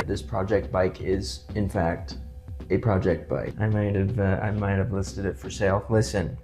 This project bike is, in fact, a project bike. I might have listed it for sale. Listen.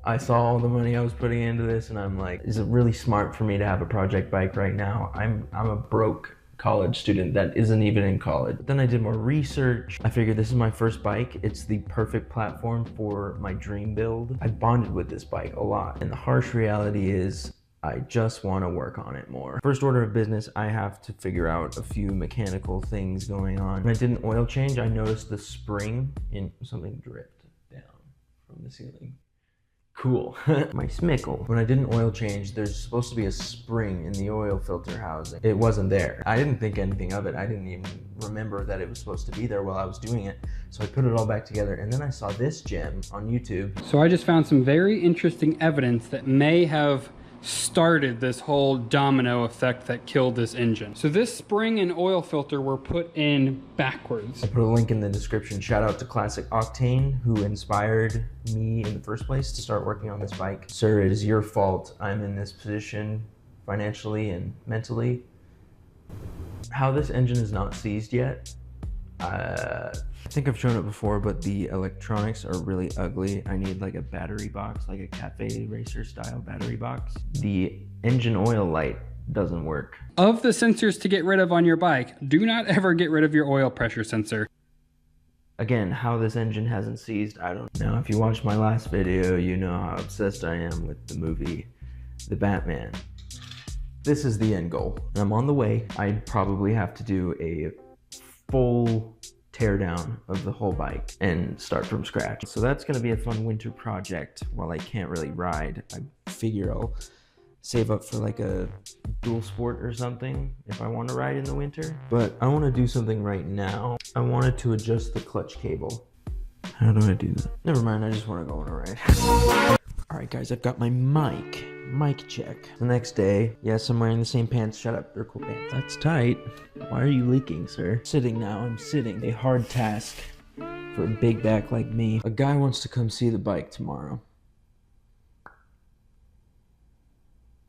I saw all the money I was putting into this and I'm like, is it really smart for me to have a project bike right now? I'm a broke college student that isn't even in college. But then I did more research. I figured this is my first bike. It's the perfect platform for my dream build. I bonded with this bike a lot. And the harsh reality is I just want to work on it more. First order of business, I have to figure out a few mechanical things going on. When I did an oil change, I noticed the spring in something dripped down from the ceiling. Cool. My smickle. When I did an oil change, there's supposed to be a spring in the oil filter housing. It wasn't there. I didn't think anything of it. I didn't even remember that it was supposed to be there while I was doing it. So I put it all back together, and then I saw this gem on YouTube. So I just found some very interesting evidence that may have started this whole domino effect that killed this engine. So this spring and oil filter were put in backwards. I put a link in the description. Shout out to Classic Octane, who inspired me in the first place to start working on this bike. Sir, it is your fault I'm in this position financially and mentally. How this engine is not seized yet, I think I've shown it before, but the electronics are really ugly. I need like a battery box, like a cafe racer style battery box. The engine oil light doesn't work. Of the sensors to get rid of on your bike, do not ever get rid of your oil pressure sensor. Again, how this engine hasn't seized, I don't know. If you watched my last video, you know how obsessed I am with the movie The Batman. This is the end goal, and I'm on the way. I'd probably have to do a full teardown of the whole bike and start from scratch. So that's gonna be a fun winter project. While I can't really ride, I figure I'll save up for like a dual sport or something if I want to ride in the winter. But I want to do something right now. I wanted to adjust the clutch cable. How do I do that? Never mind, I just want to go on a ride. All right guys, I've got my mic check. The next day, yes, I'm wearing the same pants. Shut up, they're cool pants. That's tight. Why are you leaking, sir? Sitting now, I'm sitting. A hard task for a big back like me. A guy wants to come see the bike tomorrow.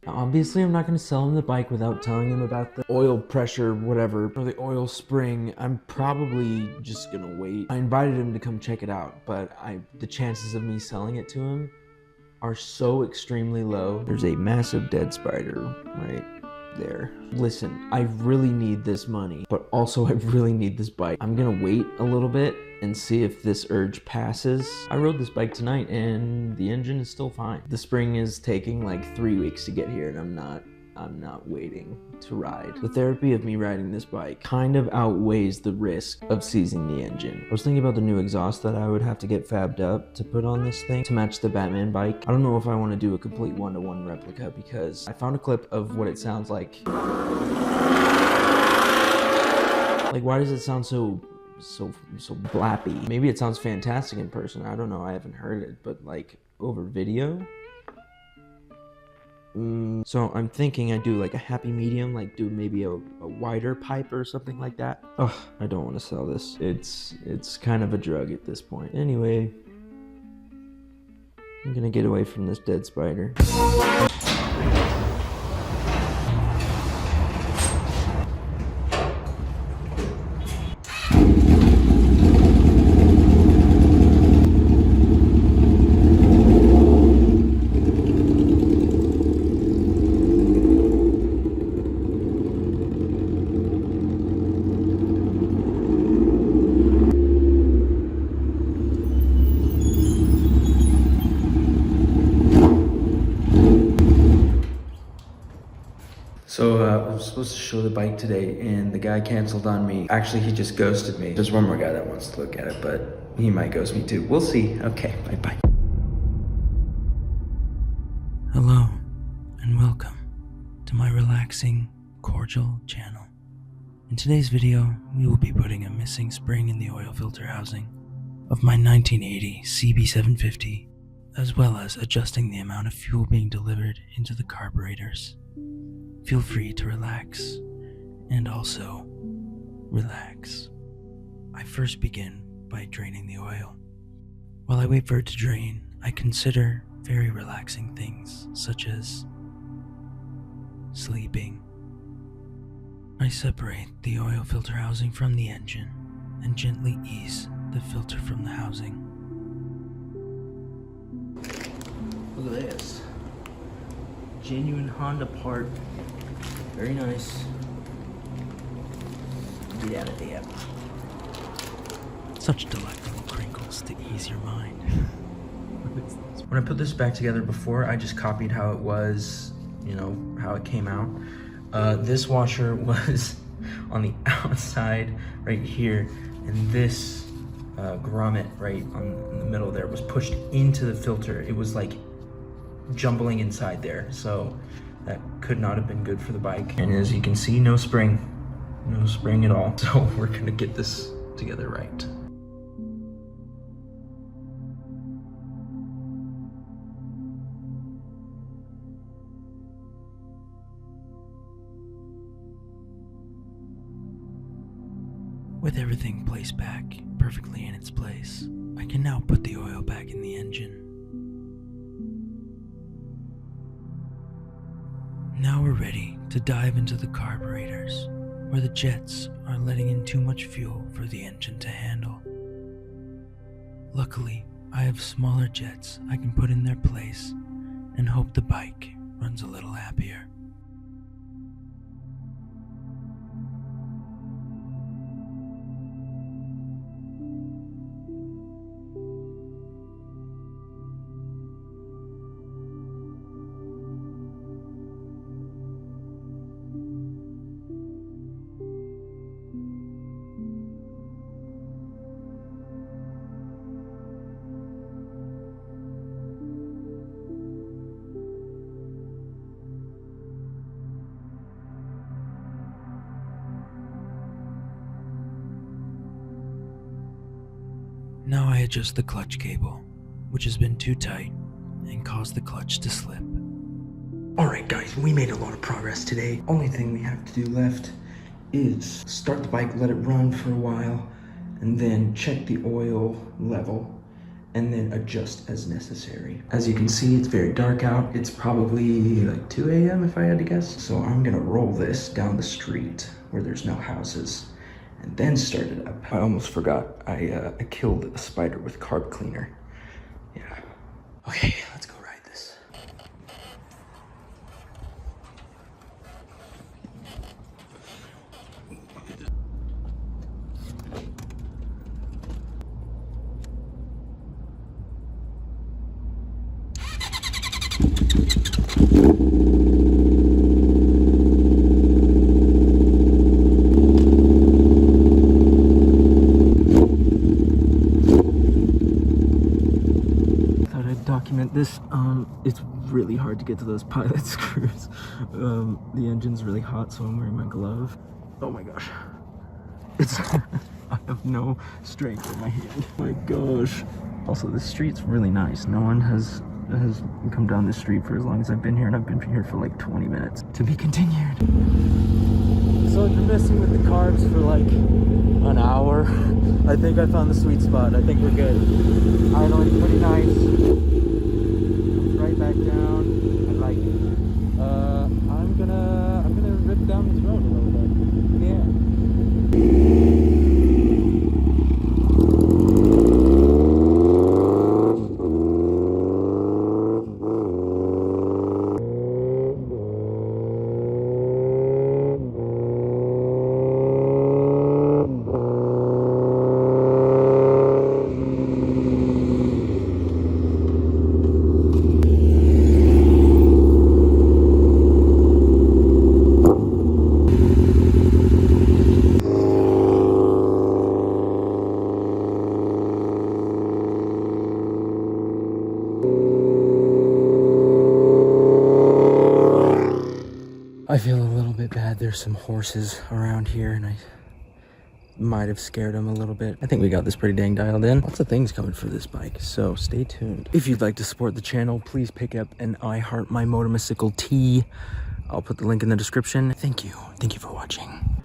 Obviously, I'm not going to sell him the bike without telling him about the oil pressure, whatever, or the oil spring. I'm probably just going to wait. I invited him to come check it out, but the chances of me selling it to him are so extremely low. There's a massive dead spider right there. Listen, I really need this money, but also I really need this bike. I'm going to wait a little bit and see if this urge passes. I rode this bike tonight and the engine is still fine. The spring is taking like 3 weeks to get here and I'm not waiting to ride. The therapy of me riding this bike kind of outweighs the risk of seizing the engine. I was thinking about the new exhaust that I would have to get fabbed up to put on this thing to match the Batman bike. I don't know if I want to do a complete one-to-one replica because I found a clip of what it sounds like. Like, why does it sound so blappy? Maybe it sounds fantastic in person. I don't know, I haven't heard it, but like over video. So I'm thinking I do like a happy medium, like do maybe a wider pipe or something like that. Ugh, I don't want to sell this. It's kind of a drug at this point. Anyway, I'm gonna get away from this dead spider. So I was supposed to show the bike today and the guy canceled on me. Actually, he just ghosted me. There's one more guy that wants to look at it, but he might ghost me too. We'll see. Okay, bye-bye. Hello, and welcome to my relaxing, cordial channel. In today's video, we will be putting a missing spring in the oil filter housing of my 1980 CB750, as well as adjusting the amount of fuel being delivered into the carburetors. Feel free to relax, and also relax. I first begin by draining the oil. While I wait for it to drain, I consider very relaxing things such as sleeping. I separate the oil filter housing from the engine and gently ease the filter from the housing. Look at this. Genuine Honda part. Very nice. Get out of there. Such delightful crinkles to ease your mind. When I put this back together before, I just copied how it was, you know, how it came out. This washer was on the outside right here, and this grommet right in the middle there was pushed into the filter. It was like jumbling inside there, so that could not have been good for the bike. And as you can see, no spring at all. So we're gonna get this together right. With everything placed back perfectly in its place, I can now put the oil back in the engine. Now we're ready to dive into the carburetors, where the jets are letting in too much fuel for the engine to handle. Luckily, I have smaller jets I can put in their place and hope the bike runs a little happier. Now I adjust the clutch cable, which has been too tight and caused the clutch to slip. Alright guys, we made a lot of progress today. Only thing we have to do left is start the bike, let it run for a while, and then check the oil level, and then adjust as necessary. As you can see, it's very dark out. It's probably like 2 a.m. if I had to guess. So I'm gonna roll this down the street where there's no houses, and then start it up. I almost forgot, I killed a spider with carb cleaner. Yeah. Okay, let's go ride this. Document this. It's really hard to get to those pilot screws. The engine's really hot, so I'm wearing my glove. Oh my gosh. It's I have no strength in my hand. Oh my gosh. Also, the street's really nice. No one has come down this street for as long as I've been here, and I've been here for like 20 minutes. To be continued. So I've been messing with the carbs for like an hour. I think I found the sweet spot. I think we're good. Idling pretty nice. Right back down, and like I'm gonna rip down this road a little bit. Yeah. I feel a little bit bad. There's some horses around here, and I might have scared them a little bit. I think we got this pretty dang dialed in. Lots of things coming for this bike, so stay tuned. If you'd like to support the channel, please pick up an I Heart My Motorcycle tee. I'll put the link in the description. Thank you for watching.